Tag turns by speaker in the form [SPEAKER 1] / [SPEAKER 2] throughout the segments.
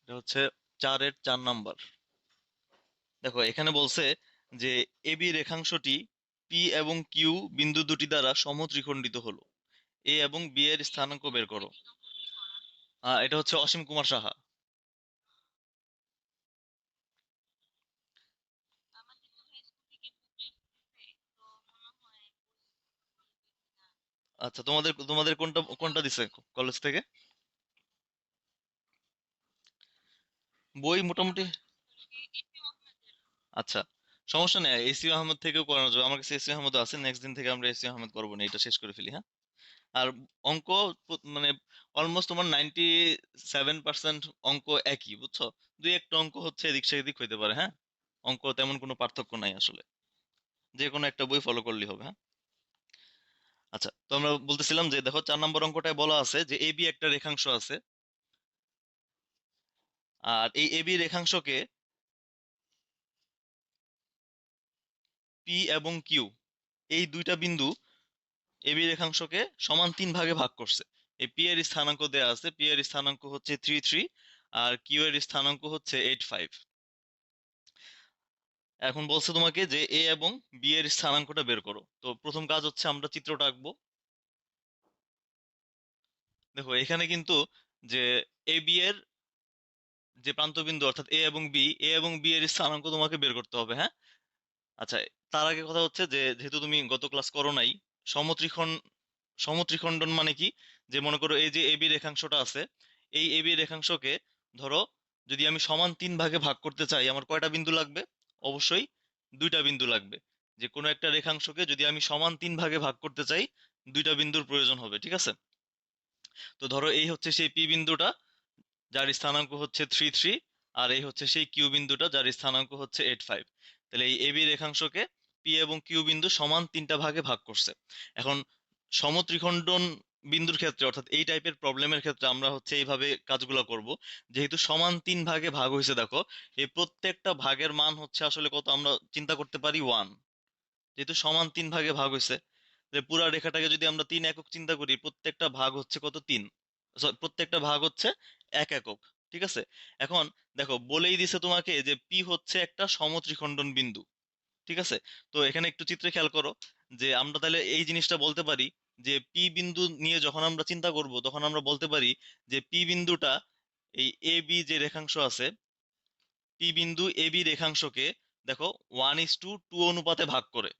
[SPEAKER 1] এটা হচ্ছে 4-এর 4 নাম্বার। দেখো এখানে বলছে যে এবি রেখাংশটি পি এবং কিউ বিন্দু দুটি দ্বারা সমত্রিখণ্ডিত হলো, এ এবং বি এর স্থানাঙ্ক বের করো। এটা হচ্ছে অসীম কুমার সাহা। আচ্ছা, তোমাদের তোমাদের কোনটা কোনটা দিছে কলেজ থেকে? বই মোটামুটি। আচ্ছা, সমস্যা নেই, এসি আহমেদ থেকেও করানো যাবে। আমার কাছে এসি আহমেদ আছে, নেক্সট দিন থেকে আমরা এসি আহমেদ করবো না, এটা শেষ করে ফেলি, হ্যাঁ। আর অঙ্ক মানে অলমোস্ট তোমার 97% অঙ্ক একই, বুঝছো? দুই একটা অঙ্ক হচ্ছে এদিক সেদিক হইতে পারে, হ্যাঁ। অঙ্ক তেমন কোনো পার্থক্য নাই আসলে, যে কোনো একটা বই ফলো করলেই হবে, হ্যাঁ। আচ্ছা, তো আমরা বলতেছিলাম যে দেখো 4 নম্বর অঙ্কটায় বলা আছে যে এবি একটা রেখাংশ আছে, আর এই এবি রেখাংশকে পি এবং কিউ, এই দুইটা বিন্দু এবি রেখাংশকে সমান 3 ভাগে ভাগ করছে। এই পি এর স্থানাঙ্ক দেয়া আছে, পি এর স্থানাঙ্ক হচ্ছে 3 3, আর কিউ এর স্থানাঙ্ক হচ্ছে 8 5। এখন বলছে তোমাকে যে এ এবং বি এর স্থানাঙ্কটা বের করো। তো প্রথম কাজ হচ্ছে আমরা চিত্রটা আঁকবো। দেখো এখানে কিন্তু যে এ বি এর যে প্রান্তবিন্দু অর্থাৎ এ এবং বি এর স্থানাঙ্ক তোমাকে বের করতে হবে, হ্যাঁ। আচ্ছা, তার আগে কথা হচ্ছে যে যেহেতু তুমি গত ক্লাস করো নাই, সমত্রিখণ্ড সমত্রিখণ্ডন মানে কি? যে মনে করো এই যে এবি রেখাংশটা আছে, এই এবি রেখাংশকে ধরো যদি আমি সমান 3 ভাগে ভাগ করতে চাই, আমার কয়টা বিন্দু লাগবে? অবশ্যই দুইটা বিন্দু লাগবে। যে কোনো একটা রেখাংশকে যদি আমি সমান 3 ভাগে ভাগ করতে চাই, দুইটা বিন্দুর প্রয়োজন হবে, ঠিক আছে। তো ধরো এই হচ্ছে সেই পি বিন্দুটা, যার স্থানাঙ্ক হচ্ছে 3 3, আর এই হচ্ছে সেই কিউ বিন্দুটা, যার স্থানাঙ্ক হচ্ছে 8 5। তাহলে এই এবি রেখাংশকে পি এবং কিউ বিন্দু সমান 3টা ভাগে ভাগ করছে। এখন সমত্রিখণ্ডন বিন্দুর ক্ষেত্রে অর্থাৎ এই টাইপের প্রবলেমের ক্ষেত্রে আমরা হচ্ছে এইভাবে কাজগুলো করব। যেহেতু সমান 3 ভাগে ভাগ হয়েছে, দেখো এই প্রত্যেকটা ভাগের মান হচ্ছে আসলে কত, আমরা চিন্তা করতে পারি 1। যেহেতু সমান 3 ভাগে ভাগ হয়েছে, যে পুরা রেখাটাকে যদি আমরা 3 একক চিন্তা করি, প্রত্যেকটা ভাগ হচ্ছে কত, 3। প্রত্যেকটা ভাগ হচ্ছে 1 একক, ঠিক আছে। এখন দেখো বলেই দিছে তোমাকে যে পি হচ্ছে একটা সমত্রিখণ্ডন বিন্দু, ঠিক আছে। তো এখানে একটু চিত্রে খেয়াল করো, যে আমরা তাহলে এই জিনিসটা বলতে পারি যে পি বিন্দু নিয়ে যখন আমরা চিন্তা করব, তখন আমরা বলতে পারি যে পি বিন্দুটা এই এ বি যে রেখাংশ আছে, পি বিন্দু এ বি রেখাংশকে দেখো 1:2 অনুপাতে ভাগ করে।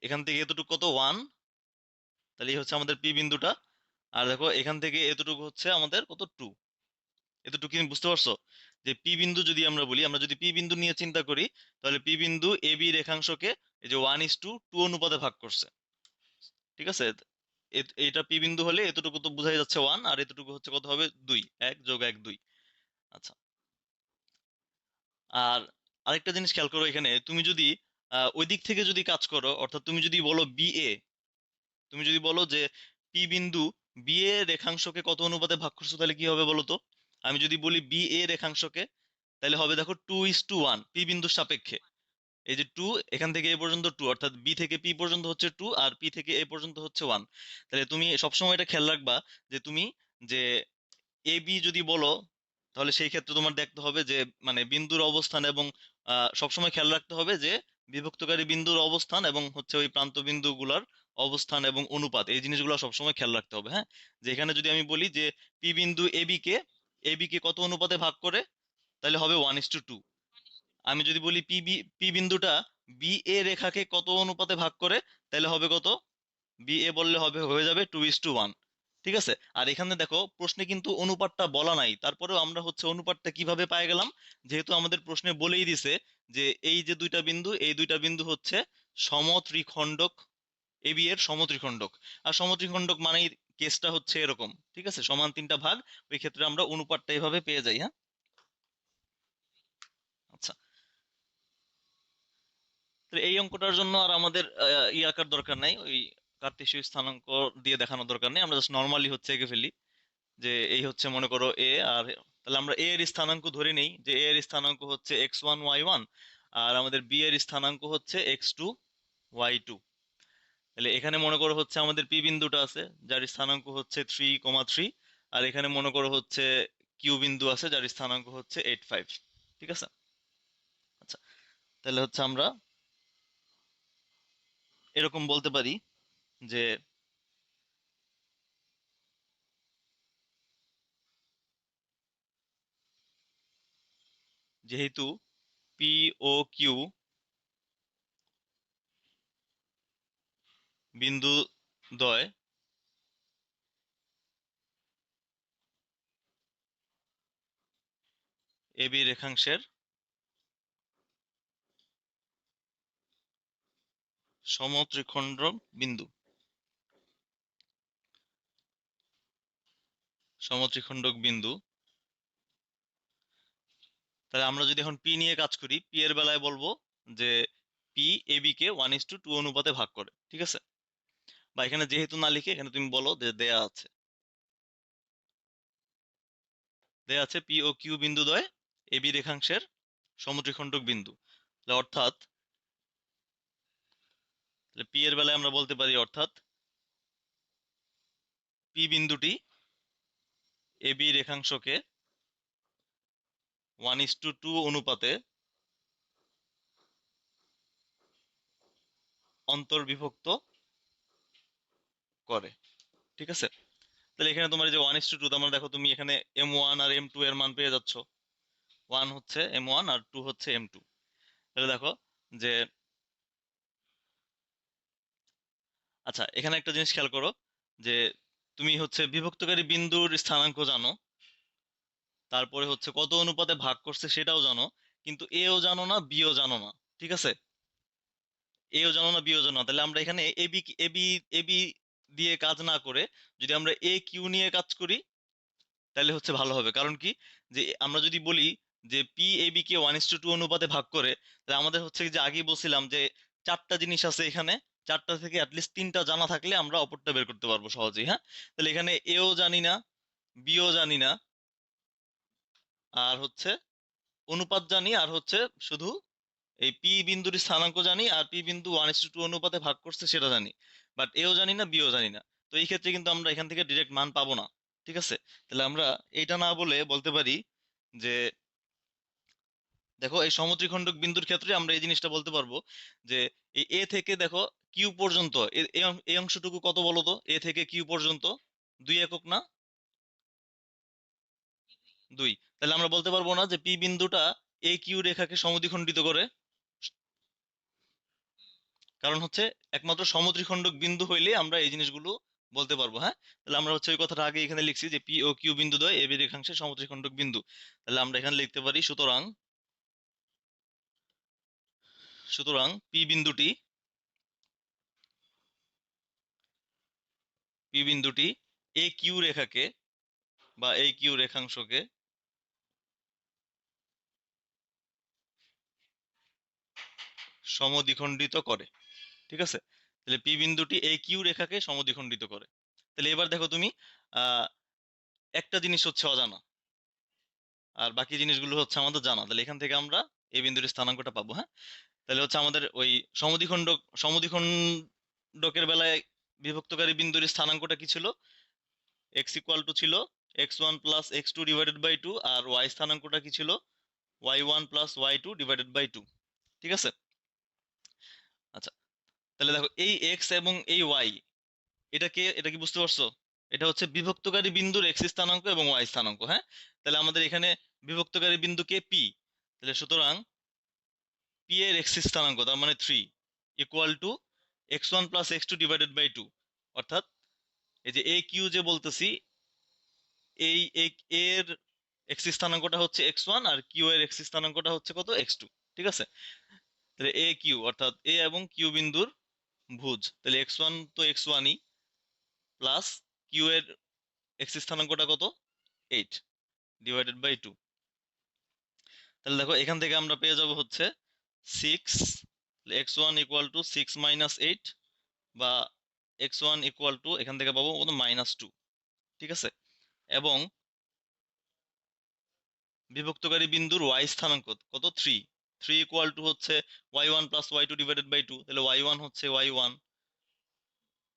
[SPEAKER 1] এখান থেকে এতটুকু কত, 1। তাহলে এই হচ্ছে আমাদের পি বিন্দুটা। আর দেখো এখান থেকে এতটুকু হচ্ছে আমাদের কত, 2। এতটুকু কি বুঝতে পারছো? যে পি বিন্দু যদি আমরা বলি, আমরা যদি পি বিন্দু নিয়ে চিন্তা করি, তাহলে পি বিন্দু এ বি রেখাংশকে এই যে 1:2 অনুপাতে ভাগ করছে, ঠিক আছে। এটা পি বিন্দু হলে এতটুকু তো বোঝাই যাচ্ছে 1, আর এতটুকু হচ্ছে কত হবে, 2। 1 + 1 2। আচ্ছা, আর আরেকটা জিনিস খেয়াল করো, এখানে তুমি যদি ওই দিক থেকে যদি কাজ করো, অর্থাৎ তুমি যদি বলো বি এ, তুমি যদি বলো যে পি বিন্দু বি এ রেখাংশকে কত অনুপাতে ভাগ করছো, তাহলে কি হবে বলো তো? আমি যদি বলি বি এ রেখাংশকে, তাহলে হবে দেখো 2:1 পি বিন্দুর সাপেক্ষে। এই যে 2, এখান থেকে এ পর্যন্ত 2, অর্থাৎ বি থেকে পি পর্যন্ত হচ্ছে 2, আর পি থেকে এ পর্যন্ত হচ্ছে 1। তাহলে তুমি সবসময় এটা খেয়াল রাখবা যে তুমি যে এ বি যদি বলো, তাহলে সেই ক্ষেত্রে তোমার দেখতে হবে যে মানে বিন্দুর অবস্থান, এবং সবসময় খেয়াল রাখতে হবে যে বিভক্তকারী বিন্দুর অবস্থান এবং হচ্ছে ওই প্রান্ত বিন্দুগুলার অবস্থান এবং অনুপাত, এই জিনিসগুলো সবসময় খেয়াল রাখতে হবে, হ্যাঁ। যে এখানে যদি আমি বলি যে পি বিন্দু এ বি কে কত অনুপাতে ভাগ করে, তাহলে হবে 1:2। আমি যদি বলি পি বিন্দুটা বি এ রেখাকে কত অনুপাতে ভাগ করে, তাহলে হবে কত, বি এ বললে হবে, হয়ে যাবে 2:1। ঠিক আছে। আর এখানে দেখো প্রশ্নে কিন্তু অনুপাতটা বলা নাই, তারপরেও আমরা হচ্ছে অনুপাতটা কিভাবে পাই গেলাম? যেহেতু আমাদের প্রশ্নে বলেই দিছে যে এই যে দুইটা বিন্দু, এই দুইটা বিন্দু হচ্ছে সমত্রিখণ্ডক, এবি এর সমত্রিখণ্ডক। আর সমত্রিখণ্ডক মানেই কেসটা হচ্ছে এরকম, ঠিক আছে, সমান 3টা ভাগ। ওই ক্ষেত্রে আমরা অনুপাতটা এইভাবে পেয়ে যাই, হ্যাঁ। আচ্ছা, তো এই অঙ্কটার জন্য আর আমাদের আঁকার দরকার নাই, ওই কার্তেশীয় স্থানাঙ্ক দিয়ে দেখানোর দরকার নেই, আমরা জাস্ট নর্মালি হচ্ছে এঁকে ফেলি। যে এই হচ্ছে মনে করো এ, আর তাহলে আমরা এ এর স্থানাঙ্ক ধরে নেই যে এ এর স্থানাঙ্ক হচ্ছে x1 y1, আর আমাদের বি এর স্থানাঙ্ক হচ্ছে x2 y2। তাহলে এখানে মনে করো হচ্ছে আমাদের পি বিন্দুটা আছে, যার স্থানাঙ্ক হচ্ছে 3,3, আর এখানে মনে করো হচ্ছে কিউ বিন্দু আছে যার স্থানাঙ্ক হচ্ছে 8, 5। ঠিক আছে। আচ্ছা, তাহলে হচ্ছে আমরা এরকম বলতে পারি যে যেহেতু পি ও কিউ বিন্দু দ্বয় এবি রেখাংশের সমত্রিখণ্ডক বিন্দু, সমত্রিখণ্ডক বিন্দু, তাহলে আমরা যদি এখন পি নিয়ে কাজ করি, পি এর বেলায় বলবো যে পি এবি কে 1:2 অনুপাতে ভাগ করে। ঠিক আছে। বা এখানে যেহেতু না লিখে এখানে তুমি বলো যে দেয়া আছে পি ও কিউ বিন্দু দ্বয় এবি রেখাংশের সমত্রিখণ্ডক বিন্দু। তাহলে অর্থাৎ পি এর বেলায় আমরা বলতে পারি অর্থাৎ পি বিন্দুটি এবি রেখাংশকে 1:2 অনুপাতে অন্তর্বিভক্ত করে। ঠিক আছে। তাহলে এখানে তোমার এই যে 1:2, তোমরা দেখো তুমি এখানে M1 আর M2 এর মান পেয়ে যাচ্ছ। 1 হচ্ছে M1 আর 2 হচ্ছে M2। তাহলে দেখো যে, আচ্ছা এখানে একটা জিনিস খেয়াল করো যে তুমি হচ্ছে বিভক্তকারী বিন্দুর স্থানাঙ্ক জানো, তারপরে হচ্ছে কত অনুপাতে ভাগ করছে সেটাও জানো, কিন্তু এও জানো না, বিও জানো না। ঠিক আছে। এও জানো না, বিও জানো না। তাহলে আমরা এখানে এবি এবি এবি দিয়ে কাজ না করে যদি আমরা এ কিউ নিয়ে কাজ করি তাহলে হচ্ছে ভালো হবে। কারণ কি, যে আমরা যদি বলি যে পি এবি কে 1:2 অনুপাতে ভাগ করে, তাহলে আমাদের হচ্ছে যে আগেই বলছিলাম যে চারটা জিনিস আছে এখানে, চারটা থেকে অ্যাটলিস্ট তিনটা জানা থাকলে আমরা অপরটা বের করতে পারবো সহজেই। হ্যাঁ, তাহলে এখানে এও জানি না, বিও জানি না, আর হচ্ছে অনুপাত জানি, আর হচ্ছে শুধু এই পি বিন্দুর স্থানাঙ্ক জানি, আর পি বিন্দু 1:2 অনুপাতে ভাগ করছে সেটা জানি, বাট এও জানি না, বিও জানি না। তো এই ক্ষেত্রে কিন্তু আমরা এখান থেকে ডিরেক্ট মান পাবো না। ঠিক আছে। তাহলে আমরা এটা না বলে বলতে পারি যে দেখো এই সমদ্বিখণ্ডক বিন্দুর ক্ষেত্রে আমরা এই জিনিসটা বলতে পারবো যে এই এ থেকে দেখো কিউ পর্যন্ত এই অংশটুকু কত বলো তো, এ থেকে কিউ পর্যন্ত 2 একক না? 2। তাহলে আমরা বলতে পারবো না যে পি বিন্দুটা এ কিউ রেখাকে সমদ্বিখণ্ডিত করে? কারণ হচ্ছে একমাত্র সমদ্বিখণ্ডক বিন্দু হইলে আমরা এই জিনিসগুলো বলতে পারবো। হ্যাঁ, তাহলে আমরা হচ্ছে ওই কথাটা আগে এখানে লিখছি যে পি ও কিউ বিন্দু দ্বয় এবি রেখাংশের সমদ্বিখণ্ডক বিন্দু। তাহলে আমরা এখানে লিখতে পারি সুতরাং, পি বিন্দুটি, এ কিউ রেখাকে বা এই কিউ রেখাংশকে সমদ্বিখণ্ডিত করে। ঠিক আছে। তাহলে পি বিন্দুটি এই কিউ রেখাকে সমদ্বিখণ্ডিত করে। তাহলে এবার দেখো তুমি আহ একটা জিনিস হচ্ছে অজানা, আর বাকি জিনিসগুলো হচ্ছে আমাদের জানা। তাহলে এখান থেকে আমরা এই বিন্দুর স্থানাঙ্কটা পাবো। হ্যাঁ, তাহলে হচ্ছে আমাদের ওই সমদ্বিখণ্ডকের বেলায় বিভক্তকারী বিন্দুর স্থানাঙ্কটা কি ছিল? এক্স ইকুয়াল টু ছিল x1 + x2 ডিভাইডেড বাই 2, আর ওয়াই স্থানাঙ্কটা কি ছিল? y1 + y2 divided by 2। ঠিক আছে। আচ্ছা, তাহলে দেখো এই এক্স এবং এই ওয়াই, এটা কি বুঝতে পারছো? এটা হচ্ছে বিভক্তকারী বিন্দুর এক্স স্থানাঙ্ক এবং ওয়াই স্থানাঙ্ক। হ্যাঁ, তাহলে আমাদের এখানে বিভক্তকারী বিন্দুকে পি, তাহলে সুতরাং পি এর এক্স স্থানাঙ্ক তার মানে 3 equal to x1 + x2 divided by 2। অর্থাৎ এই যে এ কিউ যে বলতেছি, এর এক্স স্থানাঙ্কটা হচ্ছে x1 আর কিউ এর এক্স স্থানাঙ্কটা হচ্ছে কত? x2। ঠিক আছে। তাহলে এ কিউ অর্থাৎ এ এবং কিউ বিন্দুর ভুজ, তাহলে x1 তো x1ই, প্লাস কিউ এর এক্স স্থানাঙ্কটা কত? 8 ডিভাইডেড বাই 2। তাহলে দেখো এখান থেকে আমরা পেয়ে যাব হচ্ছে 6, x1 ইকুয়াল টু 6 - 8, বা x1 ইকুয়াল টু এখান থেকে পাবো কত? -2। ঠিক আছে। এবং বিভক্তকারী বিন্দুর ওয়াই স্থানাঙ্ক কত? 3। 3 ইকুয়াল টু হচ্ছে y1 + y2 ডিভাইডেড বাই 2। তাহলে y1 হচ্ছে y1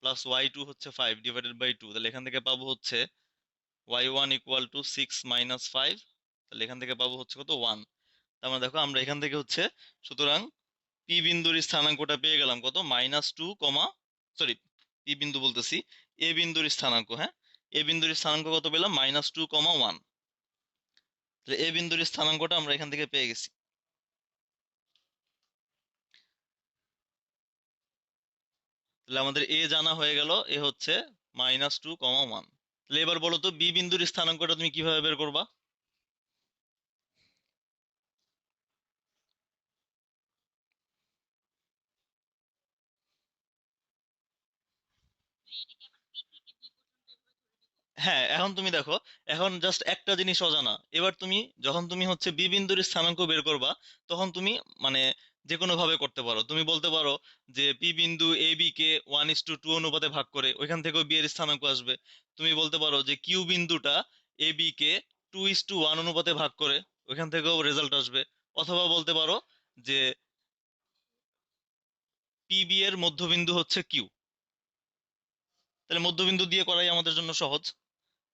[SPEAKER 1] প্লাস y2 হচ্ছে 5 ডিভাইডেড বাই 2। তাহলে এখান থেকে পাবো হচ্ছে y1 ইকুয়াল টু 6 - 5, তাহলে এখান থেকে পাবো হচ্ছে কত 1। তার মানে দেখো আমরা এখান থেকে হচ্ছে, সুতরাং পি বিন্দুর স্থানাঙ্কটা পেয়ে গেলাম কত -2 কমা, সরি, পি বিন্দু বলতেছি, এ বিন্দুর স্থানাঙ্ক, হ্যাঁ, এ বিন্দুর স্থানাঙ্ক কত পেলাম -2, 1। তাহলে এ বিন্দুর স্থানাঙ্কটা আমরা এখান থেকে পেয়ে গেছি। তাহলে আমাদের এ জানা হয়ে গেল, এ হচ্ছে -2, 1। তাহলে এবার বলো তো বি বিন্দুর স্থানাঙ্কটা তুমি কিভাবে বের করবা? হ্যাঁ, এখন তুমি দেখো, এখন জাস্ট একটা জিনিস অজানা। এবার তুমি যখন তুমি হচ্ছে বি বিন্দুর স্থানাঙ্ক বের করবা, তখন তুমি মানে যে কোনো ভাবে করতে পারো। তুমি বলতে পারো যে পি বিন্দু এ বি কে 1:2 অনুপাতে ভাগ করে ওইখান থেকেও বি এর স্থানাঙ্ক আসবে। তুমি বলতে পারো যে কিউ বিন্দুটা এ বি কে 2:1 অনুপাতে ভাগ করে ওইখান থেকেও রেজাল্ট আসবে। অথবা বলতে পারো যে পি বি এর মধ্যবিন্দু হচ্ছে কিউ, তাহলে মধ্যবিন্দু দিয়ে করাই আমাদের জন্য সহজ,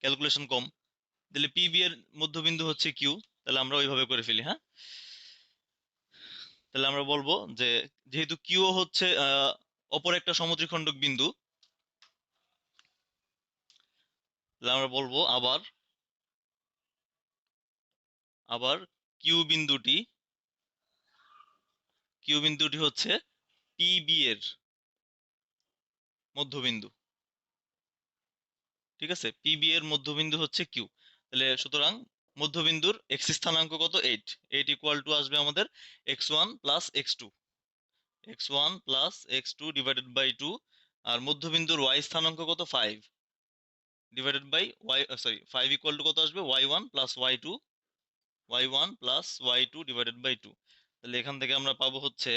[SPEAKER 1] ক্যালকুলেশন কম। তাহলে পি বি এর মধ্যবিন্দু হচ্ছে কিউ, তাহলে আমরা ওইভাবে করে ফেলি, হ্যাঁ। তাহলে আমরা বলবো যে যেহেতু কিউ হচ্ছে অপর একটা সমদ্বিখণ্ডক বিন্দু, তাহলে আমরা বলবো আবার আবার কিউ বিন্দুটি কিউ বিন্দুটি হচ্ছে পি বি এর মধ্যবিন্দু। ঠিক আছে, পি বি এর মধ্যবিন্দু হচ্ছে কিউ। তাহলে সুতরাং মধ্যবিন্দুর এক্স স্থানাঙ্ক কত 8, 8 ইকুয়াল টু আসবে আমাদের x1 plus x2, x1 plus x2 divided by 2। আর মধ্যবিন্দুর ওয়াই স্থানাঙ্ক কত 5 divided by Y, sorry, 5 equal to কত আসবে y1 plus y2, y1 plus y2 divided by 2। তাহলে এখান থেকে আমরা পাবো হচ্ছে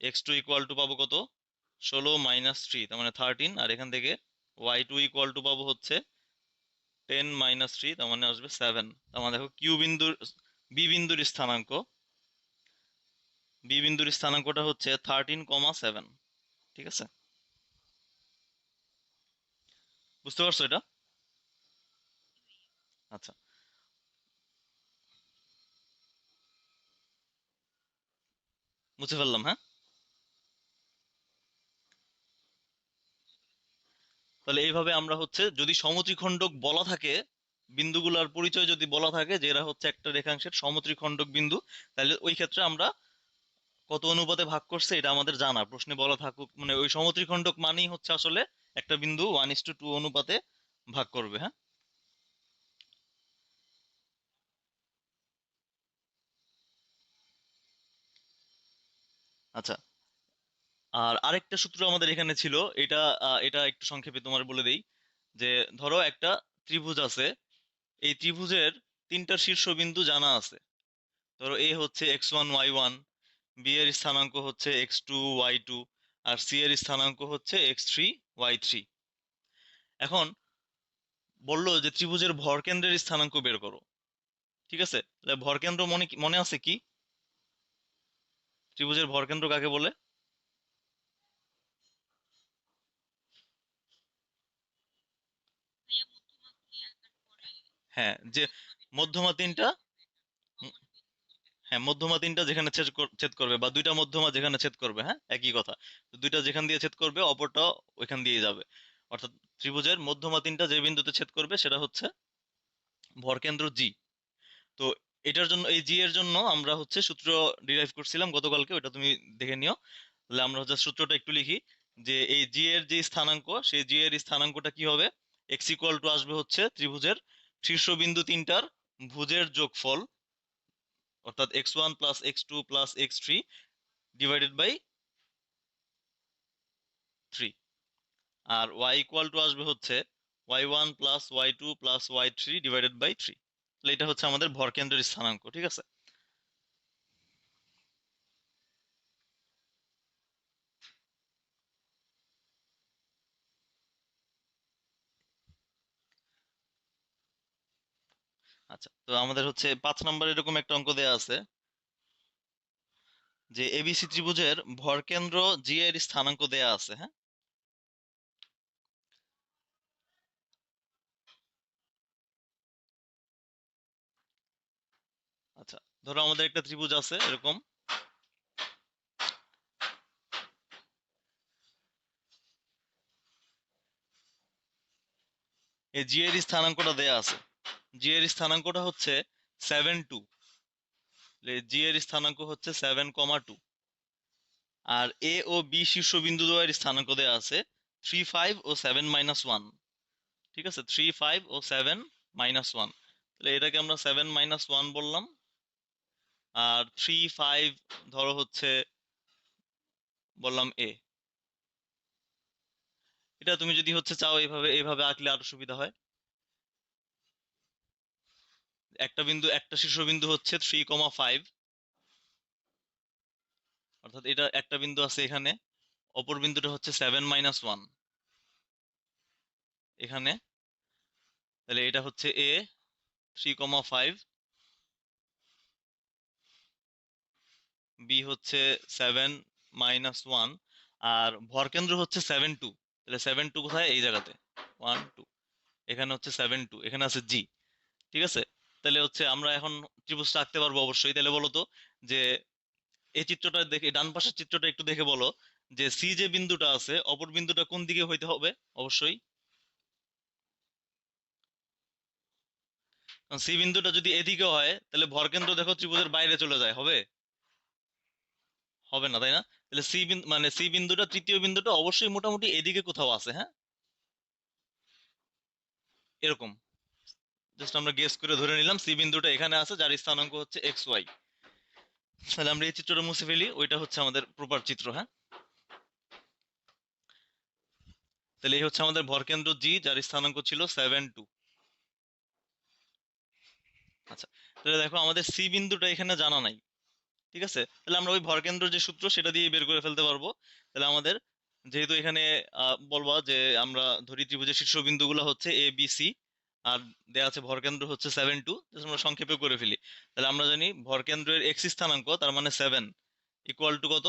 [SPEAKER 1] x2 ইকুয়াল টু পাবো কত 16 - 3, তার মানে 13। আর এখান থেকে y2 ইকুয়াল টু পাবো হচ্ছে 10 - 3, তার মানে আসবে 7। তার মানে দেখো কিউ বিন্দুর বি বিন্দুর স্থানাঙ্ক, বি বিন্দুর স্থানাঙ্কটা হচ্ছে 13, 7। ঠিক আছে, বুঝতে পারছো এটা? আচ্ছা, মুছে ফেললাম, হ্যাঁ। তাহলে এইভাবে আমরা হচ্ছে যদি সমত্রিখণ্ডক বলা থাকে, বিন্দুগুলোর পরিচয় যদি বলা থাকে যে এরা হচ্ছে একটা রেখাংশের সমত্রিখণ্ডক বিন্দু, তাহলে ওই ক্ষেত্রে আমরা কত অনুপাতে ভাগ করছে এটা আমাদের জানা, প্রশ্নে বলা থাকুক মানে ওই সমত্রিখণ্ডক মানেই হচ্ছে আসলে একটা বিন্দু 1:2 অনুপাতে ভাগ করবে, হ্যাঁ। আচ্ছা, আর আরেকটা সূত্র আমাদের এখানে ছিল, এটা এটা একটু সংক্ষেপে তোমার বলে দেই। যে ধরো একটা ত্রিভুজ আছে, এই ত্রিভুজের তিনটা শীর্ষবিন্দু জানা আছে। ধরো এ হচ্ছে x1 y1, বি এর স্থানাঙ্ক হচ্ছে x2 y2, আর সি এর স্থানাঙ্ক হচ্ছে x3 y3। এখন বললো যে ত্রিভুজের ভরকেন্দ্রের স্থানাঙ্ক বের করো। ঠিক আছে, তাহলে ভরকেন্দ্র মনে মনে আছে কি? ত্রিভুজের ভরকেন্দ্র কাকে বলে? হ্যাঁ, যে মধ্যমা তিনটা, উম, হ্যাঁ, মধ্যমা তিনটা যেখানে ছেদ করবে, বা দুইটা মধ্যমা যেখানে ছেদ করবে, হ্যাঁ, একই কথা। তো দুইটা যেখান দিয়ে ছেদ করবে অপরটা ওইখান দিয়ে যাবে। অর্থাৎ ত্রিভুজের মধ্যমা তিনটা যে বিন্দুতে ছেদ করবে সেটা হচ্ছে ভরকেন্দ্র জি। তো এটার জন্য, এই জি এর জন্য আমরা হচ্ছে সূত্র ডিরাইভ করছিলাম গতকালকে, ওটা তুমি দেখে নিও। তাহলে আমরা হচ্ছে সূত্রটা একটু লিখি, যে এই জি এর যে স্থানাঙ্ক, সেই জি এর স্থানাঙ্কটা কি হবে? এক্স ইকুয়াল টু আসবে হচ্ছে ত্রিভুজের শীর্ষবিন্দু তিনটার ভুজের যোগফল, অর্থাৎ x1 plus x2 plus x3 divided by 3। আর y ইকুয়াল টু আসবে হচ্ছে y1 plus y2 plus y3 divided by 3। তাহলে এটা হচ্ছে আমাদের ভরকেন্দ্রের স্থানাঙ্ক। ঠিক আছে, আচ্ছা, তো আমাদের হচ্ছে 5 নম্বর এরকম একটা অঙ্ক দেয়া আছে, যে এবিসি ত্রিভুজের ভরকেন্দ্র জি এর স্থানাঙ্ক দেয়া আছে, হ্যাঁ। ধরো আমাদের একটা ত্রিভুজ আছে এরকম, এই জি এর স্থানাঙ্কটা দেয়া আছে। জি এর স্থানাঙ্কটা হচ্ছে 7 2, জি এর স্থানাঙ্ক হচ্ছে 7,2। আর এ ও বি শীর্ষবিন্দু দ্বয়ের স্থানাঙ্ক দেয়া আছে 3 5 ও 7 - 1। ঠিক আছে, 3 5 ও 7 - 1। তাহলে এটাকে আমরা 7 - 1 বললাম। আর 3 5 ধরো হচ্ছে বললাম এ। এটা তুমি যদি হচ্ছে চাও এইভাবে এইভাবে আঁকলে আরো সুবিধা হয়। একটা শীর্ষবিন্দু হচ্ছে 3,5, অর্থাৎ এটা একটা বিন্দু আছে এখানে। অপর বিন্দুটা হচ্ছে 7 - 1 এখানে। তাহলে এটা হচ্ছে এ 3,5, বি হচ্ছে 7 - 1, আর ভরকেন্দ্র হচ্ছে 7 2। তাহলে 7 2 কোথায়? এই জায়গাতে 1 2, এখানে হচ্ছে 7 2, এখানে আছে জি। ঠিক আছে, তাহলে হচ্ছে আমরা এখন ত্রিভুজটা আঁকতে পারবো অবশ্যই। তাহলে বলো তো যে এই চিত্রটা দেখে, ডান পাশের চিত্রটা একটু দেখে বলো যে সি যে বিন্দুটা আছে অপর বিন্দুটা কোন দিকে হইতে হবে অবশ্যই। সি বিন্দুটা যদি এদিকে হয় তাহলে ভরকেন্দ্র দেখো ত্রিভুজের বাইরে চলে যায়, হবে? হবে না, তাই না? তাহলে সি বিন্দু মানে সি বিন্দুটা, তৃতীয় বিন্দুটা অবশ্যই মোটামুটি এদিকে কোথাও আছে, হ্যাঁ, এরকম। জাস্ট আমরা গেস করে ধরে নিলাম সি বিন্দুটা এখানে আছে, যার স্থানাঙ্ক হচ্ছে XY। তাহলে আমরা এই চিত্রটা মুছে ফেলি, ওইটা হচ্ছে আমাদের প্রপার চিত্র, হ্যাঁ। তাহলে এই হচ্ছে আমাদের ভরকেন্দ্র জি, যার স্থানাঙ্ক ছিল 7 2। আচ্ছা, তাহলে দেখো আমাদের সি বিন্দুটা এখানে জানা নাই। ঠিক আছে, তাহলে আমরা ওই ভরকেন্দ্র যে সূত্র সেটা দিয়ে বের করে ফেলতে পারবো। তাহলে আমাদের যেহেতু এখানে বলবা যে আমরা ধরি ত্রিভুজের শীর্ষবিন্দুগুলো হচ্ছে এ বি সি, আর দেয়া আছে ভরকেন্দ্র হচ্ছে 7 2। আমরা সংক্ষেপে করে ফেলি। তাহলে আমরা জানি ভরকেন্দ্রের এক্স স্থানাঙ্ক তার মানে 7 ইকুয়াল টু কত?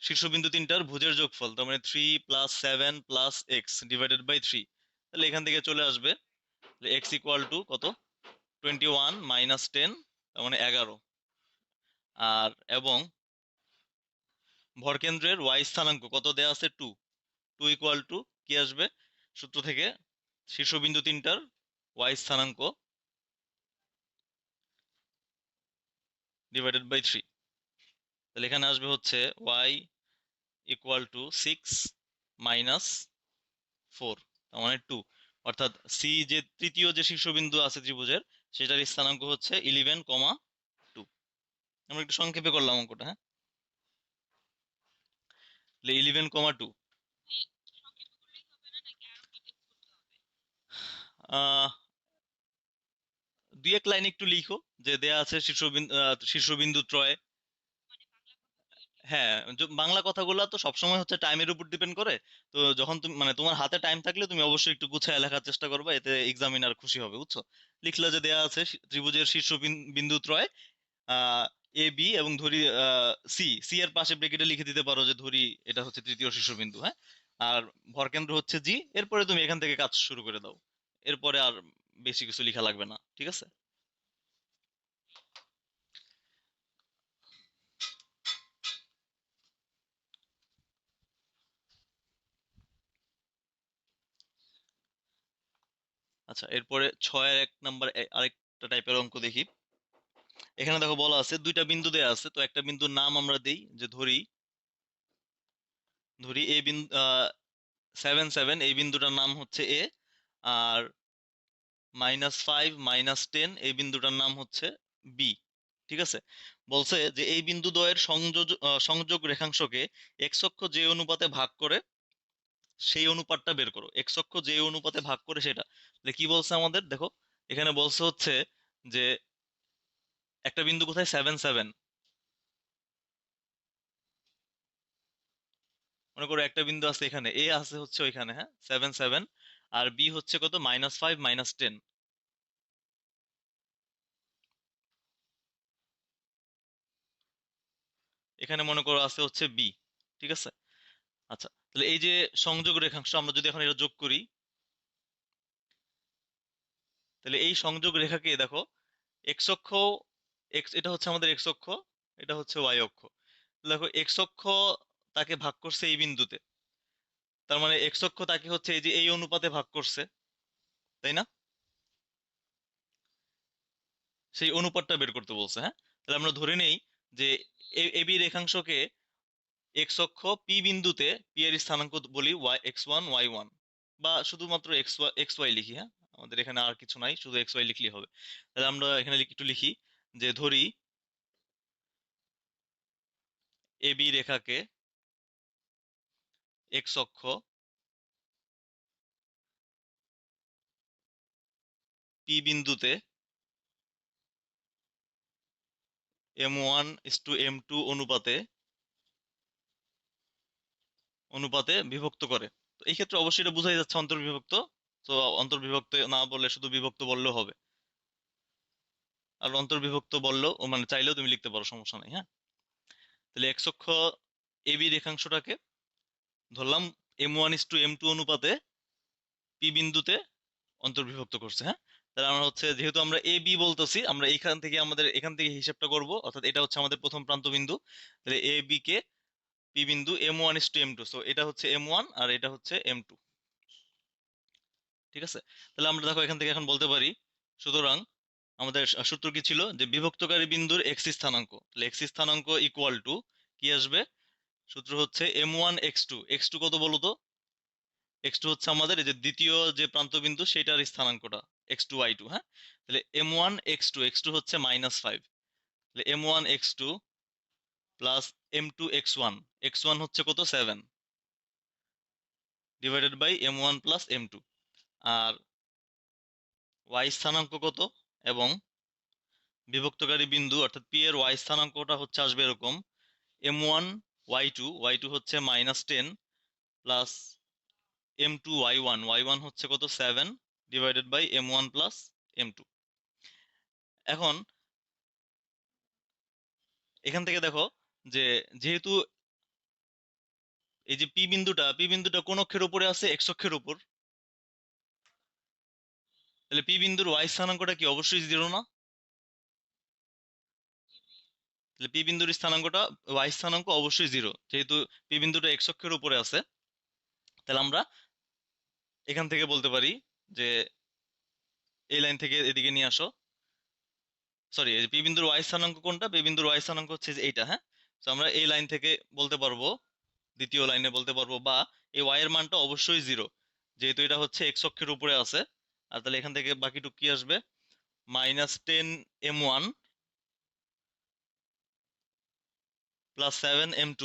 [SPEAKER 1] শীর্ষবিন্দু তিনটার ভুজের যোগফল, তার মানে 3 + 7 + x ডিভাইডেড বাই 3। তাহলে এখান থেকে চলে আসবে এক্স ইকুয়াল টু কত? 21 - 10, তার মানে 11। আর এবং ভরকেন্দ্রের ওয়াই স্থানাঙ্ক কত দেয়া আছে? 2। 2 ইকুয়াল টু কি আসবে সূত্র থেকে? শীর্ষবিন্দু তিনটার ওয়াই স্থানাঙ্ক ডিভাইডেড বাই 3। তাহলে এখানে আসবে হচ্ছে ওয়াই ইকুয়াল টু 6 - 4, তার মানে 2। অর্থাৎ সি যে তৃতীয় যে শীর্ষবিন্দু আছে ত্রিভুজের, সেটার স্থানাঙ্ক হচ্ছে 11,2। আমরা একটু সংক্ষেপে করলাম অঙ্কটা, হ্যাঁ। 11,2। আহ দুই এক লাইন একটু লিখো যে দেয়া আছে শীর্ষবিন্দু ত্রয়। হ্যাঁ, বাংলা কথাগুলো তো সবসময় হচ্ছে টাইমের উপর ডিপেন্ড করে। তো যখন তুমি মানে তোমার হাতে টাইম থাকলে তুমি অবশ্যই একটু গুছায় লেখার চেষ্টা করবে, এতে এক্সামিনার খুশি হবে, বুঝছো? লিখলে যে দেয়া আছে ত্রিভুজের শীর্ষ বিন্দু ত্রয় আহ এ বি, এবং ধরি সি, সি এর পাশে ব্রেকেটে লিখে দিতে পারো যে ধরি এটা হচ্ছে তৃতীয় শীর্ষবিন্দু, হ্যাঁ। আর ভরকেন্দ্র হচ্ছে জি। এরপরে তুমি এখান থেকে কাজ শুরু করে দাও। এরপরে আর বেশি কিছু লেখা লাগবে না, ঠিক আছে? আচ্ছা, এরপরে 6-1 নাম্বার আরেকটা টাইপের অঙ্ক দেখি। এখানে দেখো বলা আছে দুইটা বিন্দু দেয়া আছে, তো একটা বিন্দুর নাম আমরা দেই, যে ধরি ধরি এ বিন্দু 7 7, এই বিন্দুটার নাম হচ্ছে এ। আর -5 - 10, এই বিন্দুটার নাম হচ্ছে বি। ঠিক আছে, বলছে যে এই বিন্দু দ্বয়ের সংযোগ রেখাংশকে এক্স অক্ষ যে অনুপাতে ভাগ করে সেই অনুপাতটা বের করো। এক্স অক্ষ যে অনুপাতে ভাগ করে সেটা। তাহলে কি বলছে আমাদের দেখো, এখানে বলছে হচ্ছে যে একটা বিন্দু কোথায়? 7 7। মনে করো একটা বিন্দু আছে এখানে, এ আছে হচ্ছে ওইখানে, হ্যাঁ, 7 7। আর বি হচ্ছে কত? -5 - 10। এখানে মনে করো আছে হচ্ছে বি। ঠিক আছে, আচ্ছা, তাহলে এই যে সংযোগ রেখাংশ, আমরা যদি এখন এটা যোগ করি, তাহলে এই সংযোগ রেখাকে দেখো এক্স অক্ষ এক্স, এটা হচ্ছে আমাদের এক্স অক্ষ, এটা হচ্ছে ওয়াই অক্ষ। দেখো এক্স অক্ষ তাকে ভাগ করছে এই বিন্দুতে, তার মানে এক্স অক্ষ তাকে হচ্ছে এই যে এই অনুপাতে ভাগ করছে, তাই না? সেই অনুপাতটা বের করতে বলছে, হ্যাঁ। তাহলে আমরা ধরে নেই যে এবি রেখাংশকে এক্স অক্ষ পি বিন্দুতে, পি এর স্থানাঙ্ক বলি y x one y one, বা শুধুমাত্র এক্স ওয়াই লিখি, হ্যাঁ। আমাদের এখানে আর কিছু নাই, শুধু এক্স ওয়াই লিখলেই হবে। তাহলে আমরা এখানে একটু লিখি যে ধরি এবি রেখাকে এক্স অক্ষ পি বিন্দুতে m one is to m two অনুপাতে অনুপাতে বিভক্ত করে। তো এই ক্ষেত্রে অবশ্যই এটা বোঝাই যাচ্ছে অন্তর্বিভক্ত। তো অন্তর্বিভক্ত না বললে শুধু বিভক্ত বললেও হবে, আর অন্তর্বিভক্ত বললেও মানে চাইলেও তুমি লিখতে পারো, সমস্যা নাই, হ্যাঁ। তাহলে এক্স অক্ষ এবি রেখাংশটাকে ধরলাম m one is to m two অনুপাতে পি বিন্দুতে অন্তর্বিভক্ত করছে, হ্যাঁ। তাহলে আমরা হচ্ছে যেহেতু আমরা এ বি বলতেছি, আমরা এখান থেকে আমাদের এখান থেকে হিসাবটা করব, অর্থাৎ এটা হচ্ছে আমাদের প্রথম প্রান্ত বিন্দু। তাহলে এ বি কে পি বিন্দু m one is to m two, so এটা হচ্ছে এম ওয়ান আর এটা হচ্ছে এম টু, ঠিক আছে। তাহলে আমরা দেখো এখান থেকে এখন বলতে পারি, সুতরাং আমাদের সূত্র কি ছিল, যে বিভক্তকারী বিন্দুর এক্স স্থানাঙ্ক, তাহলে এক্স স্থানাঙ্ক ইকুয়াল টু কি আসবে, সূত্র হচ্ছে m one x two. X two কত বলো তো? এক্স টু হচ্ছে আমাদের এই যে দ্বিতীয় যে প্রান্ত বিন্দু সেটার স্থানাঙ্কটা, এক্স টু ওয়াই টু, হ্যাঁ। তাহলে m one x two, x two হচ্ছে -5, তাহলে m one x two plus m two x one, x one হচ্ছে কত 7, divided by m one plus m two. আর ওয়াই স্থানাঙ্ক কত, এবং বিভক্তকারী বিন্দু অর্থাৎ পি এর ওয়াই স্থানাঙ্কটা হচ্ছে আসবে এরকম, এম ওয়ান ওয়াই টু হচ্ছে -10 plus m two y one হচ্ছে কত 7, divided by m one plus m two. এখন এখান থেকে দেখো যে যেহেতু এই যে পি বিন্দুটা কোন অক্ষের উপরে আছে, এক্স অক্ষের উপর, তাহলে পি বিন্দুর ওয়াই স্থানাঙ্কটা কি অবশ্যই জিরো না? তাহলে পি বিন্দুর স্থানাঙ্কটা, ওয়াই স্থানাঙ্ক অবশ্যই জিরো, যেহেতু পি বিন্দুটা এক্স অক্ষের উপরে আছে। তাহলে আমরা এখান থেকে বলতে পারি যে এই লাইন থেকে এদিকে নিয়ে আসো, সরি এই পি বিন্দুর ওয়াই স্থানাঙ্ক কোনটা, পি বিন্দুর ওয়াই স্থানাঙ্ক হচ্ছে যে এইটা, হ্যাঁ। তো আমরা এই লাইন থেকে বলতে পারবো, দ্বিতীয় লাইনে বলতে পারবো, বা এই ওয়াই এর মানটা অবশ্যই জিরো, যেহেতু এটা হচ্ছে এক্স অক্ষের উপরে আছে। আর তাহলে এখান থেকে বাকিটুকু কি আসবে, -10 m1 plus 7 m2